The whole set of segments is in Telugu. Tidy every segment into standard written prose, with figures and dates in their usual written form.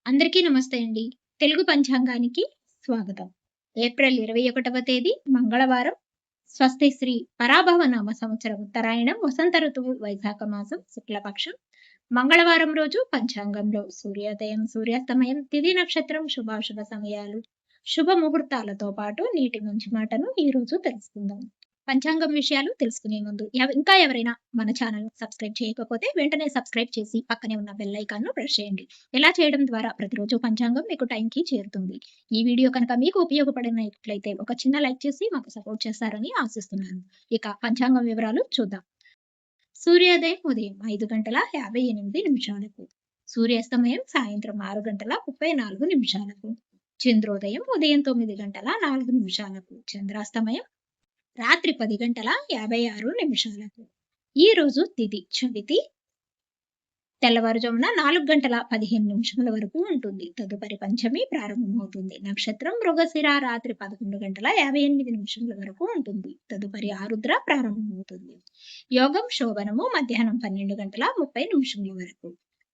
అందరికీ నమస్తే అండి. తెలుగు పంచాంగానికి స్వాగతం. ఏప్రిల్ 21వ తేదీ మంగళవారం. స్వస్తి శ్రీ పరాభవ నామ సంవత్సరం ఉత్తరాయణం వసంత ఋతువు వైశాఖ మాసం శుక్లపక్షం మంగళవారం రోజు పంచాంగంలో సూర్యోదయం, సూర్యాస్తమయం, తిథి నక్షత్రం, శుభాశుభ సమయాలు, శుభ ముహూర్తాలతో పాటు నీటి మంచి మాటను ఈ రోజు తెలుసుకుందాం. పంచాంగం విషయాలు తెలుసుకునే ముందు ఇంకా ఎవరైనా మన ఛానల్ సబ్స్క్రైబ్ చేయకపోతే వెంటనే సబ్స్క్రైబ్ చేసి పక్కనే ఉన్న బెల్ ఐకాన్ను ప్రెస్ చేయండి. ఇలా చేయడం ద్వారా ప్రతిరోజు పంచాంగం మీకు టైంకి చేరుతుంది. ఈ వీడియో కనుక మీకు ఉపయోగపడినట్లయితే ఒక చిన్న లైక్ చేసి మాకు సపోర్ట్ చేస్తారని ఆశిస్తున్నాను. ఇక పంచాంగం వివరాలు చూద్దాం. సూర్యోదయం ఉదయం 5:58 సూర్యాస్తమయం సాయంత్రం 6:34 చంద్రోదయం ఉదయం 9:04 చంద్రాస్తమయం రాత్రి 10:56 ఈ రోజు తిథి చవితి తెల్లవారుజామున 4:15 వరకు ఉంటుంది. తదుపరి పంచమి ప్రారంభమవుతుంది. నక్షత్రం మృగశిర రాత్రి 11:58 వరకు ఉంటుంది. తదుపరి ఆరుద్ర ప్రారంభమవుతుంది. యోగం శోభనము మధ్యాహ్నం 12:30 వరకు.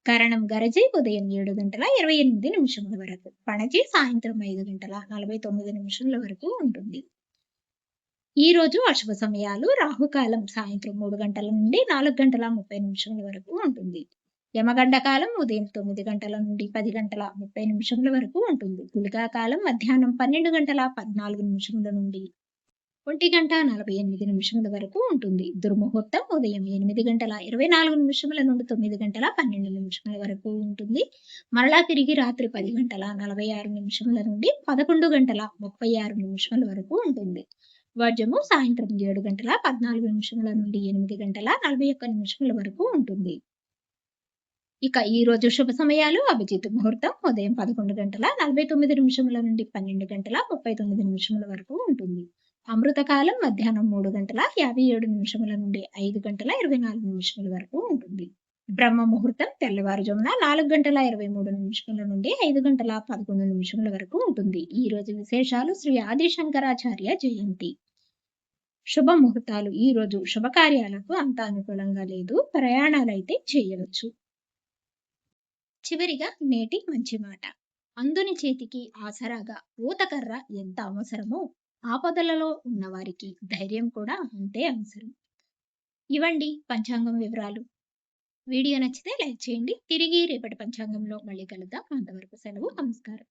కరణం గరజి ఉదయం 7:28 వరకు. పణజి సాయంత్రం 5:49 వరకు ఉంటుంది. ఈ రోజు అశుభ సమయాలు రాహుకాలం సాయంత్రం 3 గంటల నుండి 4:30 వరకు ఉంటుంది. యమగండ కాలం ఉదయం 9 గంటల నుండి 10:30 వరకు ఉంటుంది. గుళికా కాలం మధ్యాహ్నం 12:14 నుండి 1:48 వరకు ఉంటుంది. దుర్ముహూర్తం ఉదయం 8:24 నుండి 9:12 వరకు ఉంటుంది. మరలా తిరిగి రాత్రి 10:46 నుండి 11:36 వరకు ఉంటుంది. వర్జము సాయంత్రం 7:14 నుండి 8:41 వరకు ఉంటుంది. ఇక ఈ రోజు శుభ సమయాలు అభిజిత్ ముహూర్తం ఉదయం 11:49 నుండి 12:39 వరకు ఉంటుంది. అమృతకాలం మధ్యాహ్నం 3:57 నుండి 5:24 వరకు ఉంటుంది. బ్రహ్మ ముహూర్తం తెల్లవారుజామున 4:23 నుండి 5:11 వరకు ఉంటుంది. ఈ రోజు విశేషాలు శ్రీ ఆది శంకరాచార్య జయంతి. శుభ ముహూర్తాలు ఈ రోజు శుభకార్యాలకు అంత అనుకూలంగా లేదు. ప్రయాణాలైతే చేయవచ్చు. చివరిగా నేటి మంచి మాట. అందుని చేతికి ఆసరాగా ఊతకర్ర ఎంత అవసరమో ఆపదలలో ఉన్నవారికి ధైర్యం కూడా అంతే అవసరం. ఇవండి పంచాంగం వివరాలు. వీడియో నచ్చితే లైక్ చేయండి. తిరిగి రేపటి పంచాంగంలో మళ్ళీ కలుద్దాం. అంతవరకు సెలవు. నమస్కారం.